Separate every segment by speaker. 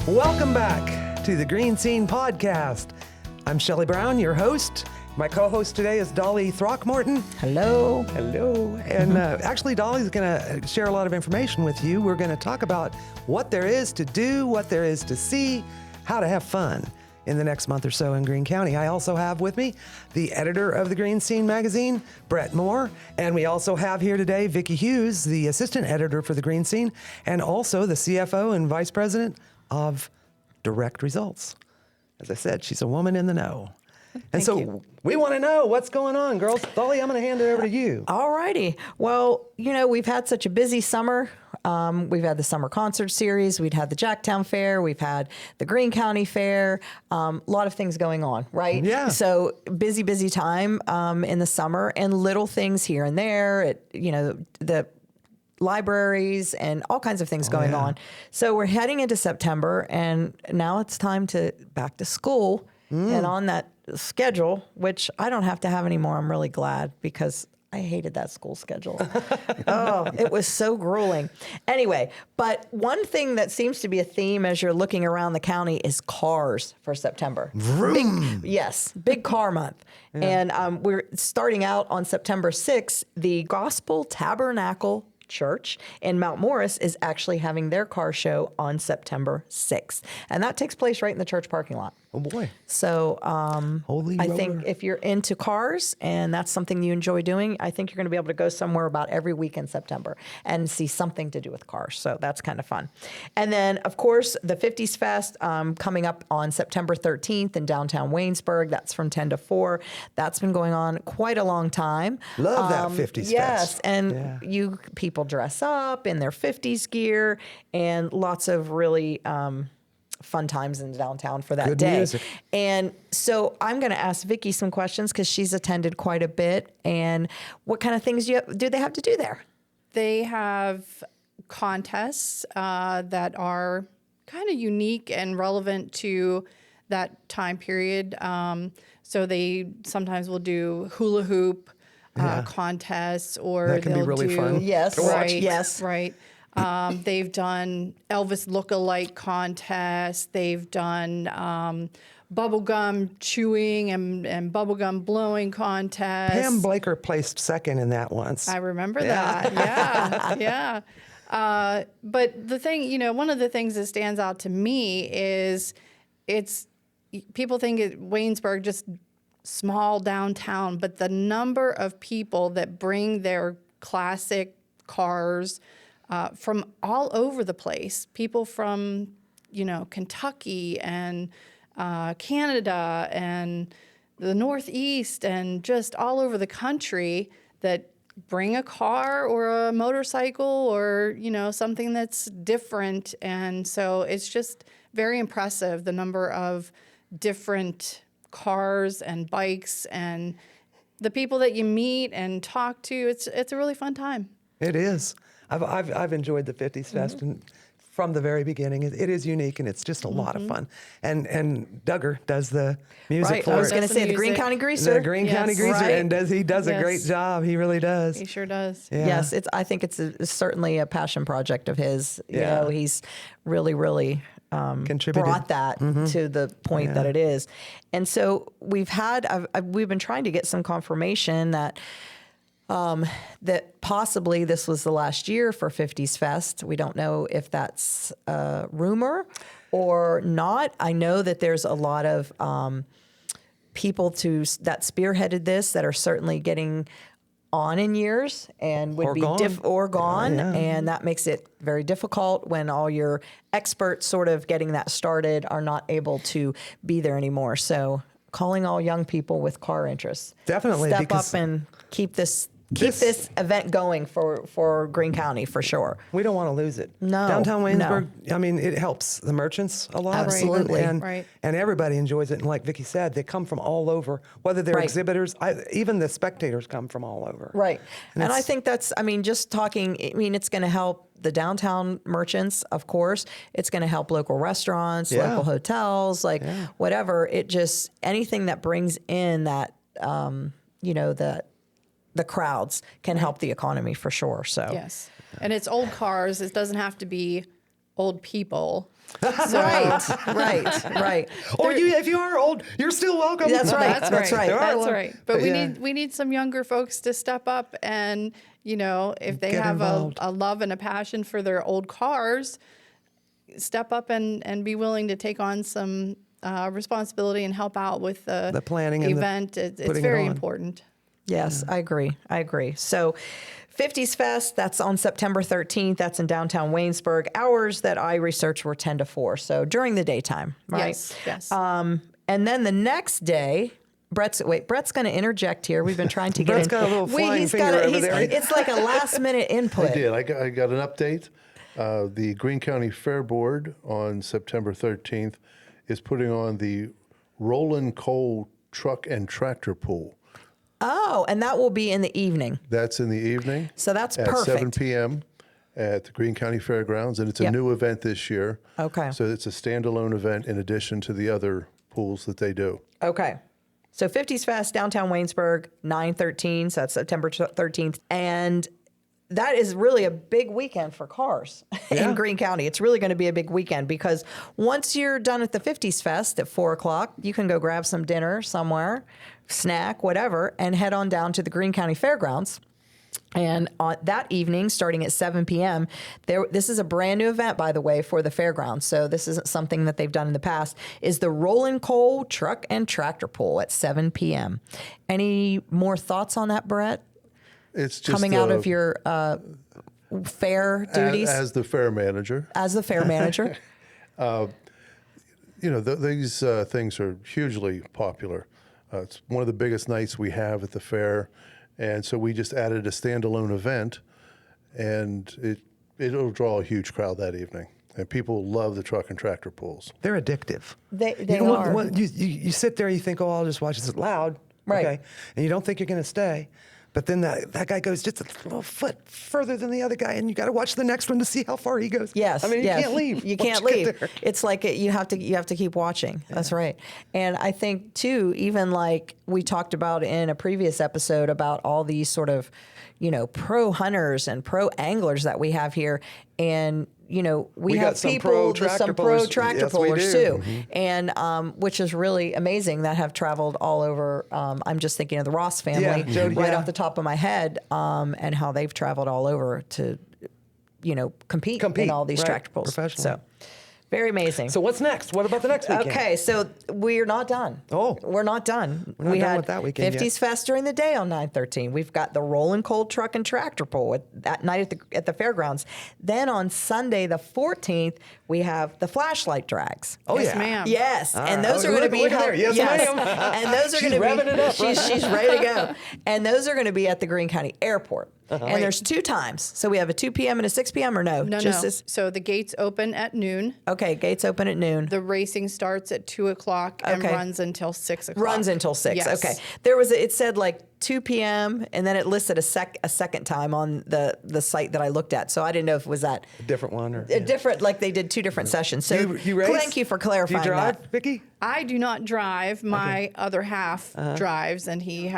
Speaker 1: Welcome back to the GreeneScene podcast. I'm Shelly Brown, your host. My co-host today is Dolly Throckmorton.
Speaker 2: Hello.
Speaker 1: Hello. And actually, Dolly's going to share a lot of information with you. We're going to talk about what there is to do, what there is to see, how to have fun in the next month or so in Greene County. I also have with me the editor of the GreeneScene magazine, Bret Moore. And we also have here today Vicky Hughes, the assistant editor for the GreeneScene, and also the CFO and vice president of Direct Results. As I said, she's a woman in the know. And so we want to know what's going on, girls. Dolly, I'm going to hand it over to you.
Speaker 2: All righty. Well, you know, we've had such a busy summer. We've had the summer concert series. We've had the Jacktown Fair. We've had the Greene County Fair. A lot of things going on, right?
Speaker 1: Yeah.
Speaker 2: So busy time in the summer, and little things here and there. The libraries and all kinds of things going on. So we're heading into September, and now it's time to back to school and on that schedule, which I don't have to have anymore. I'm really glad, because I hated that school schedule. Oh, it was so grueling. Anyway, but one thing that seems to be a theme as you're looking around the county is cars for September. Big car month. Yeah. And we're starting out on September 6th, the Gospel Tabernacle Church in Mount Morris is actually having their car show on September 6th. And that takes place right in the church parking lot.
Speaker 1: Oh, boy.
Speaker 2: So I think if you're into cars and that's something you enjoy doing, I think you're going to be able to go somewhere about every week in September and see something to do with cars. So that's kind of fun. And then, of course, the 50s Fest coming up on September 13th in downtown Waynesburg. That's from 10 to 4. That's been going on quite a long time.
Speaker 1: Love that 50s Fest.
Speaker 2: Yes, and you people dress up in their 50s gear, and lots of really fun times in downtown for that
Speaker 1: Good
Speaker 2: day.
Speaker 1: Music.
Speaker 2: And so I'm going to ask Vicky some questions, because she's attended quite a bit. And what kind of things do they have to do there?
Speaker 3: They have contests that are kind of unique and relevant to that time period. So they sometimes will do hula hoop contests, or
Speaker 1: that can be really fun.
Speaker 2: Yes,
Speaker 1: to watch.
Speaker 2: right. Yes,
Speaker 3: right. They've done Elvis look-alike contests. They've done bubblegum chewing and bubblegum blowing contests.
Speaker 1: Pam Blaker placed second in that once.
Speaker 3: I remember that. Yeah. But the thing, one of the things that stands out to me is people think Waynesburg just small downtown, but the number of people that bring their classic cars from all over the place, people from, Kentucky and Canada and the Northeast and just all over the country, that bring a car or a motorcycle or, something that's different. And so it's just very impressive, the number of different cars and bikes and the people that you meet and talk to. It's a really fun time.
Speaker 1: It is. I've enjoyed the 50s Fest and from the very beginning. It is unique, and it's just a lot of fun. And Duggar does the music for
Speaker 2: I was
Speaker 1: it.
Speaker 2: going to say the Greene County Greaser.
Speaker 1: The Greene County Greaser,
Speaker 2: right.
Speaker 1: and he does a great job. He really does.
Speaker 3: He sure does.
Speaker 1: Yeah.
Speaker 2: Yes, I think it's certainly a passion project of his.
Speaker 1: Yeah.
Speaker 2: He's really
Speaker 1: contributed.
Speaker 2: brought that to the point that it is. And so we've been trying to get some confirmation that that possibly this was the last year for 50s Fest. We don't know if that's a rumor or not. I know that there's a lot of people that spearheaded this that are certainly getting on in years and would be gone. And that makes it very difficult when all your experts sort of getting that started are not able to be there anymore. So calling all young people with car interests.
Speaker 1: Definitely.
Speaker 2: Step up and keep this event going for Greene County for sure.
Speaker 1: We don't want to lose it.
Speaker 2: No.
Speaker 1: Downtown Waynesburg, I mean, it helps the merchants a lot.
Speaker 2: Absolutely.
Speaker 1: And everybody enjoys it. And like Vicky said, they come from all over, whether they're exhibitors, even the spectators come from all over.
Speaker 2: Right. And I think that's, just talking, it's going to help the downtown merchants, of course. It's going to help local restaurants, local hotels, whatever. It just, anything that brings in that, the crowds can help the economy for sure. So
Speaker 3: yes, and it's old cars. It doesn't have to be old people.
Speaker 2: Right.
Speaker 1: Or if you are old, you're still welcome.
Speaker 2: That's right.
Speaker 3: That's right.
Speaker 1: There are a
Speaker 3: That's
Speaker 1: lot-
Speaker 3: right. But
Speaker 1: yeah.
Speaker 3: we need some younger folks to step up and, if they
Speaker 1: Get
Speaker 3: have
Speaker 1: involved.
Speaker 3: a love and a passion for their old cars, step up and be willing to take on some responsibility and help out with the
Speaker 1: planning and the
Speaker 3: event. It's
Speaker 1: putting it
Speaker 3: very
Speaker 1: on.
Speaker 3: important.
Speaker 2: Yes, I agree. So 50s Fest, that's on September 13th. That's in downtown Waynesburg. Hours that I researched were 10 to 4. So during the daytime, right?
Speaker 3: Yes.
Speaker 2: And then the next day, Bret's going to interject here. We've been trying to get
Speaker 1: Brett's
Speaker 2: in.
Speaker 1: got a little flying
Speaker 2: He's
Speaker 1: finger
Speaker 2: got
Speaker 1: over there.
Speaker 2: It's like a last minute input.
Speaker 4: I did. I got an update. The Greene County Fair Board on September 13th is putting on the Rollin Coal Truck and Tractor Pool.
Speaker 2: Oh, and that will be in the evening.
Speaker 4: That's in the evening.
Speaker 2: So that's
Speaker 4: at
Speaker 2: perfect.
Speaker 4: 7 p.m. at the Greene County Fairgrounds, and it's a
Speaker 2: Yep.
Speaker 4: new event this year.
Speaker 2: Okay.
Speaker 4: So it's a standalone event in addition to the other pools that they do.
Speaker 2: Okay. So 50s Fest, downtown Waynesburg, 9/13. So that's September 13th. And that is really a big weekend for cars in Greene County. It's really going to be a big weekend because once you're done at the 50s Fest at 4 o'clock, you can go grab some dinner somewhere, snack, whatever, and head on down to the Greene County Fairgrounds. And on that evening, starting at 7 p.m., this is a brand new event, by the way, for the fairgrounds. So this isn't something that they've done in the past, is the Rollin Coal Truck and Tractor Pull at 7 p.m. Any more thoughts on that, Bret?
Speaker 4: It's just
Speaker 2: Coming out of your fair duties?
Speaker 4: as the fair manager.
Speaker 2: As the fair manager?
Speaker 4: These things are hugely popular. It's one of the biggest nights we have at the fair, and so we just added a standalone event, and it'll draw a huge crowd that evening. And people love the truck and tractor pulls.
Speaker 1: They're addictive.
Speaker 2: They
Speaker 1: know,
Speaker 2: are.
Speaker 1: You sit there, you think, oh, I'll just watch this. It's loud.
Speaker 2: Right.
Speaker 1: Okay. And you don't think you're going to stay. But then that guy goes just a little foot further than the other guy, and you got to watch the next one to see how far he goes.
Speaker 2: Yes.
Speaker 1: I mean,
Speaker 2: yes.
Speaker 1: you can't leave.
Speaker 2: You
Speaker 1: once
Speaker 2: can't
Speaker 1: get
Speaker 2: leave.
Speaker 1: there.
Speaker 2: It's like you have to keep watching. Yeah. That's right. And I think too, even like we talked about in a previous episode about all these sort of, pro hunters and pro anglers that we have here, and we have
Speaker 1: got some
Speaker 2: people,
Speaker 1: pro
Speaker 2: some
Speaker 1: tractor
Speaker 2: pro
Speaker 1: pullers.
Speaker 2: tractor
Speaker 1: Yes, we
Speaker 2: pullers
Speaker 1: do.
Speaker 2: too, and which is really amazing that have traveled all over. I'm just thinking of the Ross family
Speaker 1: Jody,
Speaker 2: right
Speaker 1: yeah.
Speaker 2: off the top of my head, and how they've traveled all over to, compete in all these
Speaker 1: right,
Speaker 2: tractor pulls.
Speaker 1: professionally.
Speaker 2: So very amazing.
Speaker 1: So what's next? What about the next weekend?
Speaker 2: Okay, so we're not done.
Speaker 1: Oh.
Speaker 2: We're not done.
Speaker 1: We're not
Speaker 2: we
Speaker 1: done
Speaker 2: had
Speaker 1: with that weekend
Speaker 2: 50s
Speaker 1: yet.
Speaker 2: Fest during the day on 9/13. We've got the Rollin Cold Truck and Tractor Pull that night at the fairgrounds. Then on Sunday the 14th, we have the flashlight drags.
Speaker 1: Oh,
Speaker 3: Yes,
Speaker 1: yeah.
Speaker 3: ma'am.
Speaker 2: Yes,
Speaker 1: All
Speaker 2: and
Speaker 1: right.
Speaker 2: those
Speaker 1: Oh,
Speaker 2: are going to
Speaker 1: look-
Speaker 2: be
Speaker 1: look at there. Yes, ma'am.
Speaker 2: and those are
Speaker 1: She's
Speaker 2: going to be
Speaker 1: revving it up,
Speaker 2: she's ready to go. And those are going to be at the Greene County Airport.
Speaker 1: Uh-huh.
Speaker 2: And there's 2 times. So we have a 2 p.m. and a 6 p.m. or no?
Speaker 3: No. So the gates open at noon.
Speaker 2: Okay, gates open at noon.
Speaker 3: The racing starts at 2 o'clock and
Speaker 2: Okay.
Speaker 3: runs until 6 o'clock.
Speaker 2: Runs until 6.
Speaker 3: Yes.
Speaker 2: Okay. It said like 2 p.m. and then it listed a second time on the site that I looked at. So I didn't know if it was that
Speaker 1: A different one. Or,
Speaker 2: a different, like they did 2 different sessions. So
Speaker 1: you race?
Speaker 2: thank you for clarifying
Speaker 1: Do you drive,
Speaker 2: that.
Speaker 1: Vicky?
Speaker 3: I do not drive. My other half drives, and he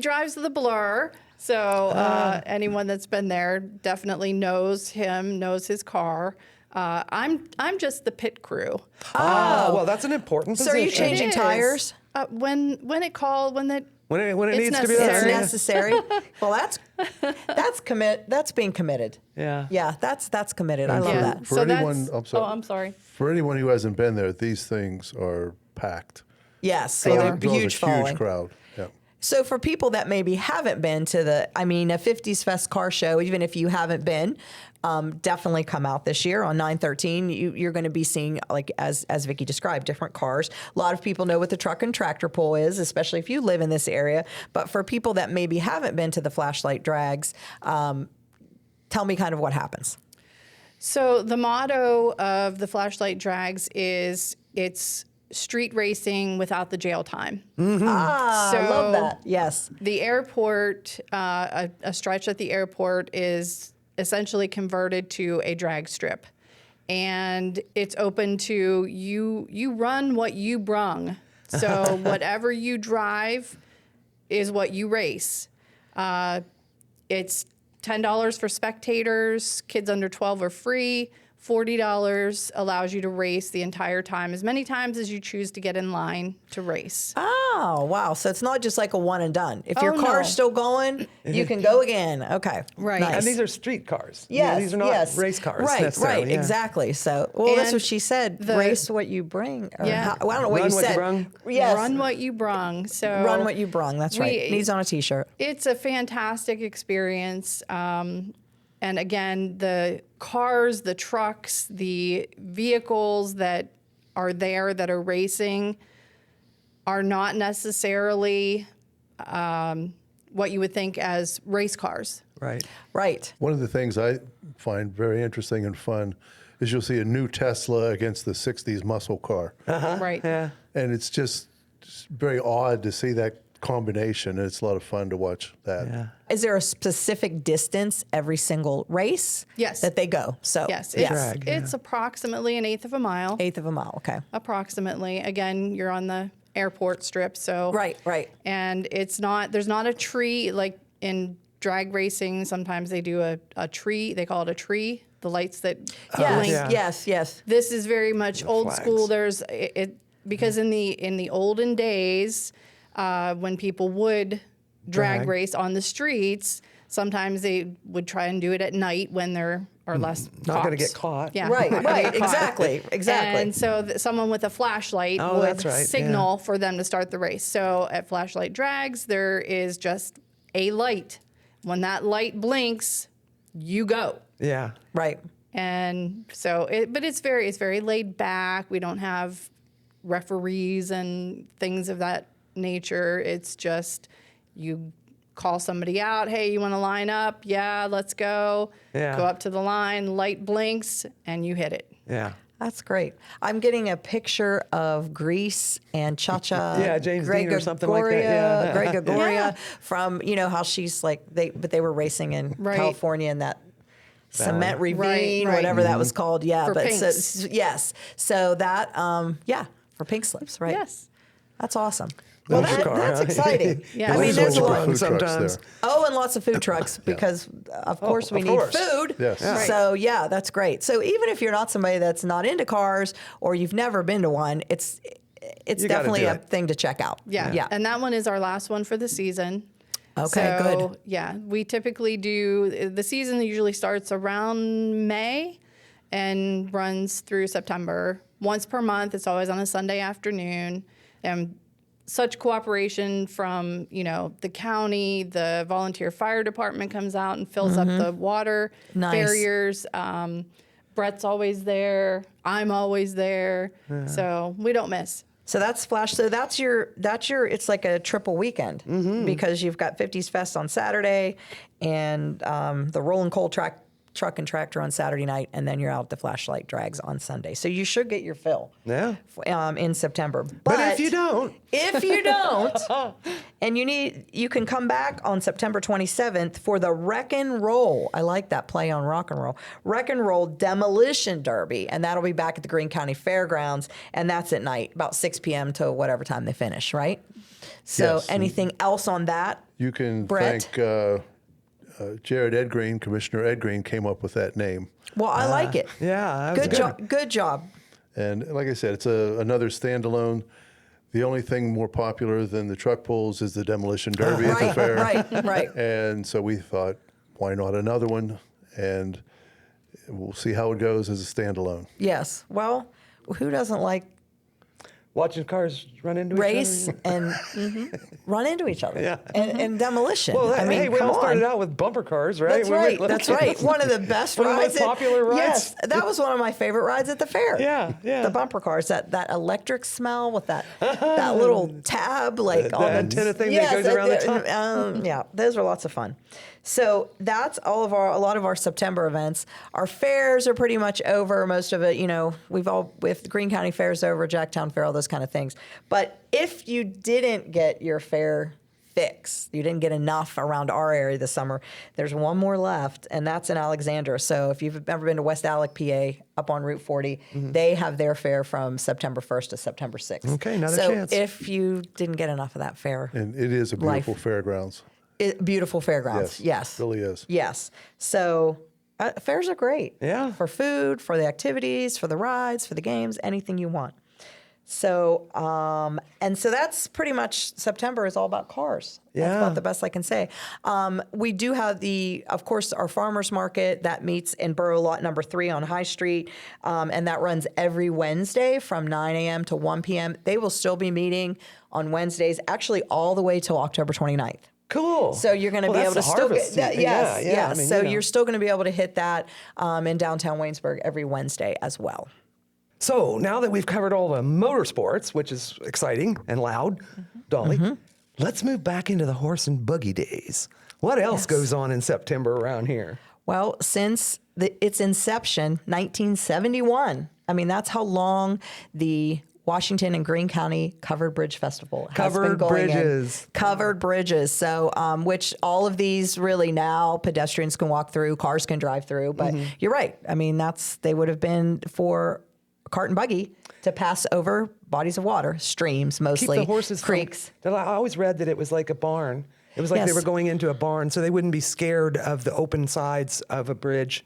Speaker 3: drives the Blur. So anyone that's been there definitely knows him, knows his car. I'm just the pit crew.
Speaker 1: Oh, well, that's an important
Speaker 2: So
Speaker 1: position.
Speaker 2: are you changing
Speaker 3: It is.
Speaker 2: tires?
Speaker 3: When it
Speaker 1: when it
Speaker 3: it's
Speaker 1: needs to be
Speaker 2: It's
Speaker 1: there? Yeah.
Speaker 2: necessary. Well, that's being committed.
Speaker 1: Yeah.
Speaker 2: Yeah, that's committed. I love
Speaker 3: Yeah.
Speaker 2: that.
Speaker 4: For
Speaker 3: So
Speaker 4: anyone,
Speaker 3: that's-
Speaker 4: I'm sorry.
Speaker 3: Oh, I'm sorry.
Speaker 4: For anyone who hasn't been there, these things are packed.
Speaker 2: Yes,
Speaker 4: Draws-
Speaker 2: they're
Speaker 4: draws
Speaker 2: huge
Speaker 4: a
Speaker 2: following.
Speaker 4: huge crowd. Yeah.
Speaker 2: So for people that maybe haven't been to a 50s Fest car show, even if you haven't been, definitely come out this year on 9/13. You're going to be seeing, like as Vicky described, different cars. A lot of people know what the truck and tractor pull is, especially if you live in this area. But for people that maybe haven't been to the flashlight drags, tell me kind of what happens.
Speaker 3: So the motto of the flashlight drags is it's street racing without the jail time.
Speaker 2: I love that. Yes.
Speaker 3: The airport, a stretch at the airport is essentially converted to a drag strip. And it's open to you run what you brung. So whatever you drive is what you race. It's $10 for spectators. Kids under 12 are free. $40 allows you to race the entire time, as many times as you choose to get in line to race.
Speaker 2: Oh, wow. So it's not just like a one and done. If your
Speaker 3: Oh,
Speaker 2: car's
Speaker 3: no.
Speaker 2: still going, you can go again. Okay.
Speaker 3: Right.
Speaker 2: Nice.
Speaker 1: And these are street cars.
Speaker 2: Yes,
Speaker 1: These are not
Speaker 2: yes.
Speaker 1: race cars.
Speaker 2: Right,
Speaker 1: necessarily,
Speaker 2: right,
Speaker 1: yeah.
Speaker 2: exactly. So, well, that's
Speaker 3: And
Speaker 2: what she said.
Speaker 3: the-
Speaker 2: Race what you bring. Or
Speaker 3: Yeah.
Speaker 2: I don't know what
Speaker 1: Run
Speaker 2: you
Speaker 1: what you
Speaker 2: said.
Speaker 1: brung.
Speaker 2: Yes.
Speaker 3: Run what you brung. So
Speaker 2: Run what you brung. That's right.
Speaker 3: we-
Speaker 2: Needs on a T-shirt.
Speaker 3: It's a fantastic experience. And again, the cars, the trucks, the vehicles that are there that are racing are not necessarily what you would think as race cars.
Speaker 1: Right.
Speaker 2: Right.
Speaker 4: One of the things I find very interesting and fun is you'll see a new Tesla against the 60s muscle car.
Speaker 3: Right.
Speaker 1: Yeah.
Speaker 4: And it's just very odd to see that combination. And it's a lot of fun to watch that.
Speaker 1: Yeah.
Speaker 2: Is there a specific distance every single race?
Speaker 3: Yes.
Speaker 2: That they go. So
Speaker 3: Yes.
Speaker 1: Drag,
Speaker 3: It's approximately an eighth of a mile.
Speaker 2: Eighth of a mile. Okay.
Speaker 3: Approximately. Again, you're on the airport strip, so
Speaker 2: Right. Right.
Speaker 3: and there's not a tree like in drag racing. Sometimes they do a tree, they call it a tree, the lights that
Speaker 2: Yes.
Speaker 3: blink.
Speaker 1: yeah.
Speaker 2: Yes. Yes.
Speaker 3: This is very much old
Speaker 1: flags.
Speaker 3: school. There's it because in the olden days, when people would drag
Speaker 1: Drag.
Speaker 3: race on the streets, sometimes they would try and do it at night when there are less
Speaker 1: Not going to
Speaker 3: cops.
Speaker 1: get caught.
Speaker 3: Yeah,
Speaker 2: Right.
Speaker 3: not gonna
Speaker 2: Right.
Speaker 3: get caught.
Speaker 2: Exactly. Exactly.
Speaker 3: And so someone with a flashlight
Speaker 1: Oh,
Speaker 3: would
Speaker 1: that's right,
Speaker 3: signal for them to start the race. So at flashlight drags, there is just a light. When that light blinks, you go.
Speaker 1: Yeah.
Speaker 2: right.
Speaker 3: And so, but it's very laid back. We don't have referees and things of that nature. It's just you call somebody out. Hey, you want to line up? Yeah, let's go.
Speaker 1: Yeah.
Speaker 3: Go up to the line. Light blinks, and you hit it.
Speaker 1: Yeah.
Speaker 2: That's great. I'm getting a picture of Grease and Cha-Cha.
Speaker 1: Yeah, James Dean or something like that, yeah.
Speaker 2: Greg Gregoria
Speaker 3: Yeah.
Speaker 2: from, how she's like, they were racing in
Speaker 3: Right.
Speaker 2: California in that cement ravine,
Speaker 3: Right, right.
Speaker 2: whatever that was called. Yeah.
Speaker 3: For
Speaker 2: but
Speaker 3: pinks.
Speaker 2: So, yes. So that, for pink slips, right?
Speaker 3: Yes.
Speaker 2: That's awesome.
Speaker 1: Well,
Speaker 2: Well,
Speaker 1: car,
Speaker 2: that's
Speaker 1: huh?
Speaker 2: exciting.
Speaker 3: Yeah.
Speaker 2: I mean,
Speaker 4: There's
Speaker 2: there's a
Speaker 4: also
Speaker 2: lot.
Speaker 4: food trucks
Speaker 1: sometimes.
Speaker 4: there.
Speaker 2: Oh, and lots of food trucks because, of course, we
Speaker 1: of
Speaker 2: need
Speaker 1: course.
Speaker 2: food.
Speaker 4: Yes. Yeah. Right.
Speaker 2: So, yeah, that's great. So, even if you're not somebody that's not into cars or you've never been to one, it's
Speaker 1: You gotta
Speaker 2: definitely
Speaker 1: do
Speaker 2: a
Speaker 1: it.
Speaker 2: thing to check out.
Speaker 3: Yeah.
Speaker 2: Yeah.
Speaker 3: And that one is our last one for the season.
Speaker 2: Okay,
Speaker 3: So,
Speaker 2: good.
Speaker 3: yeah, we typically do the season usually starts around May and runs through September. Once per month. It's always on a Sunday afternoon. And such cooperation from, the county, the volunteer fire department comes out and fills up the water
Speaker 2: Nice.
Speaker 3: barriers. Bret's always there. I'm always there. So we don't miss.
Speaker 2: So that's Splash. So that's your. It's like a triple weekend because you've got 50s Fest on Saturday, and the Rollin truck and tractor on Saturday night, and then you're out at the flashlight drags on Sunday. So you should get your fill.
Speaker 1: Yeah.
Speaker 2: In September.
Speaker 1: But if you don't,
Speaker 2: and you can come back on September 27th for the Wreck and Roll. I like that play on rock and roll. Wreck and Roll Demolition Derby, and that'll be back at the Greene County Fairgrounds, and that's at night, about 6 p.m. to whatever time they finish, right? So
Speaker 4: Yes.
Speaker 2: anything else on that?
Speaker 4: You can
Speaker 2: Bret?
Speaker 4: thank Jared Ed Greene, Commissioner Ed Greene came up with that name.
Speaker 2: Well, I like it.
Speaker 1: yeah, that was
Speaker 2: Good job. Good job.
Speaker 4: And like I said, it's another standalone. The only thing more popular than the truck pulls is the Demolition Derby at the
Speaker 2: Right,
Speaker 4: fair.
Speaker 2: right.
Speaker 4: And so we thought, why not another one? And we'll see how it goes as a standalone.
Speaker 2: Yes. Well, who doesn't like
Speaker 1: Watching cars run into
Speaker 2: race
Speaker 1: each other.
Speaker 2: and run into each other?
Speaker 1: Yeah.
Speaker 2: And demolition.
Speaker 1: Well,
Speaker 2: I mean,
Speaker 1: hey, we
Speaker 2: come
Speaker 1: all started
Speaker 2: on.
Speaker 1: out with bumper cars, right?
Speaker 2: That's right. That's right. One of the best
Speaker 1: One of the
Speaker 2: rides.
Speaker 1: most popular rides.
Speaker 2: Yes, that was one of my favorite rides at the fair.
Speaker 1: Yeah, yeah.
Speaker 2: The bumper cars, that electric smell with that little tab like
Speaker 1: The
Speaker 2: on the
Speaker 1: antenna thing that goes around the top.
Speaker 2: yeah, those are lots of fun. So that's a lot of our September events. Our fairs are pretty much over. Most of it, with Greene County Fairs over, Jacktown Fair, all those kind of things. But if you didn't get your fair fix, you didn't get enough around our area this summer, there's one more left, and that's in Alexandria. So if you've ever been to West Alec, PA, up on Route 40, they have their fair from September 1st to September 6th.
Speaker 1: Okay, another
Speaker 2: so
Speaker 1: chance.
Speaker 2: if you didn't get enough of that fair,
Speaker 4: And it is a beautiful fairgrounds.
Speaker 2: beautiful fairgrounds. Yes.
Speaker 4: It really is.
Speaker 2: Yes. So Fairs are great.
Speaker 1: Yeah.
Speaker 2: For food, for the activities, for the rides, for the games, anything you want. So, so that's pretty much September is all about cars.
Speaker 1: Yeah.
Speaker 2: That's about the best I can say. We do have of course, our farmers market that meets in Borough Lot number 3 on High Street. And that runs every Wednesday from 9 a.m. to 1 p.m. They will still be meeting on Wednesdays, actually all the way till October 29th.
Speaker 1: Cool.
Speaker 2: So you're going to be able to still get that. Yes,
Speaker 1: Yeah.
Speaker 2: yes.
Speaker 1: I mean,
Speaker 2: so you're still going to be able to hit that in downtown Waynesburg every Wednesday as well.
Speaker 1: So now that we've covered all the motorsports, which is exciting and loud, Dolly, let's move back into the horse and buggy days. What else goes on in September around here?
Speaker 2: Well, since its inception, 1971, I mean, that's how long the Washington and Greene County Covered Bridge Festival has been going Covered bridges. So, which all of these really now pedestrians can walk through, cars can drive through. But you're right. I mean, they would have been for cart and buggy to pass over bodies of water, streams mostly,
Speaker 1: Keep the horses
Speaker 2: creeks.
Speaker 1: I always read that it was like a barn. It was like they were going into a barn, so they wouldn't be scared of the open sides of a bridge.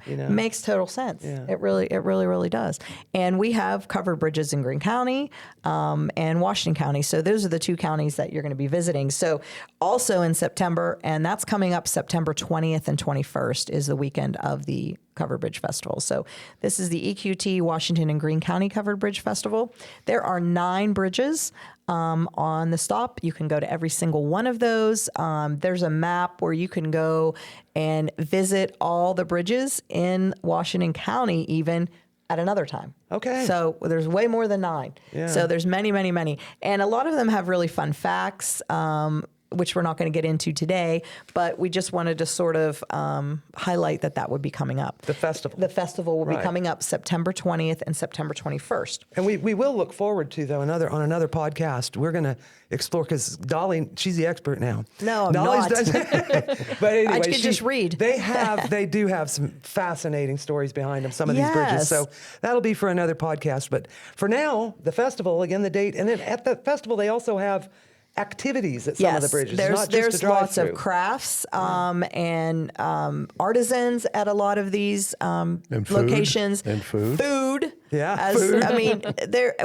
Speaker 1: You know?
Speaker 2: Makes total sense.
Speaker 1: Yeah.
Speaker 2: It really does. And we have covered bridges in Greene County and Washington County. So those are the 2 counties that you're going to be visiting. So also in September, and that's coming up September 20th and 21st is the weekend of the Covered Bridge Festival. So this is the EQT Washington and Greene County Covered Bridge Festival. There are 9 bridges on the stop. You can go to every single one of those. There's a map where you can go and visit all the bridges in Washington County even at another time.
Speaker 1: Okay.
Speaker 2: So there's way more than 9.
Speaker 1: Yeah.
Speaker 2: So there's many, many, many. And a lot of them have really fun facts, which we're not going to get into today, but we just wanted to sort of highlight that would be coming up.
Speaker 1: The festival.
Speaker 2: The festival will be coming up September 20th and September 21st.
Speaker 1: And we will look forward to, though, on another podcast, we're going to explore, because Dolly, she's the expert now.
Speaker 2: No, I'm
Speaker 1: Dolly's
Speaker 2: not.
Speaker 1: But anyway,
Speaker 2: I can just read.
Speaker 1: They do have some fascinating stories behind them, some of these bridges. So that'll be for another podcast. But for now, the festival, again, the date. And then at the festival, they also have activities at some of the bridges.
Speaker 2: There's lots of crafts and artisans at a lot of these locations.
Speaker 4: And food.
Speaker 2: Food.
Speaker 1: Yeah, food.
Speaker 2: I mean,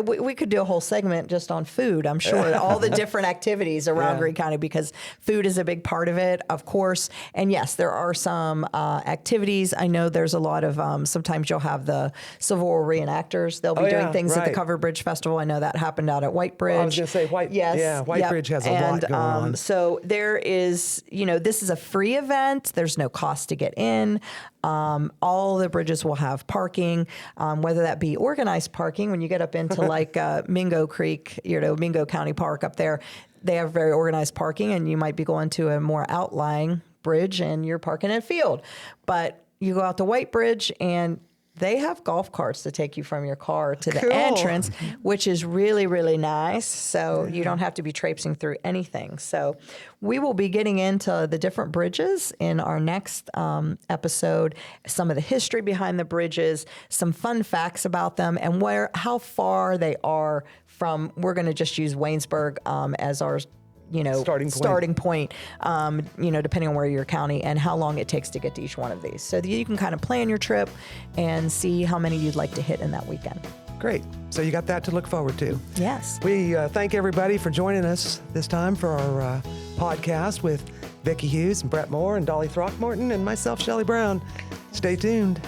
Speaker 2: we could do a whole segment just on food, I'm sure. All the different activities around Greene County, because food is a big part of it, of course. And yes, there are some activities. I know there's a lot of, sometimes you'll have the Civil War reenactors. They'll be doing things at the Covered Bridge Festival. I know that happened out at White Bridge.
Speaker 1: Well, I was going to say White Bridge has a lot going on.
Speaker 2: So there is, this is a free event. There's no cost to get in. All the bridges will have parking, whether that be organized parking. When you get up into like Mingo Creek, Mingo County Park up there, they have very organized parking, and you might be going to a more outlying bridge and you're parking in a field. But you go out to White Bridge and they have golf carts to take you from your car to the entrance, which is really, really nice. So you don't have to be traipsing through anything. So we will be getting into the different bridges in our next episode, some of the history behind the bridges, some fun facts about them, and how far they are from, we're going to just use Waynesburg as our starting point, depending on where your county and how long it takes to get to each one of these. So that you can kind of plan your trip and see how many you'd like to hit in that weekend.
Speaker 1: Great. So you got that to look forward to.
Speaker 2: Yes.
Speaker 1: We thank everybody for joining us this time for our podcast with Vicky Hughes and Bret Moore and Dolly Throckmorton and myself, Shelly Brown. Stay tuned.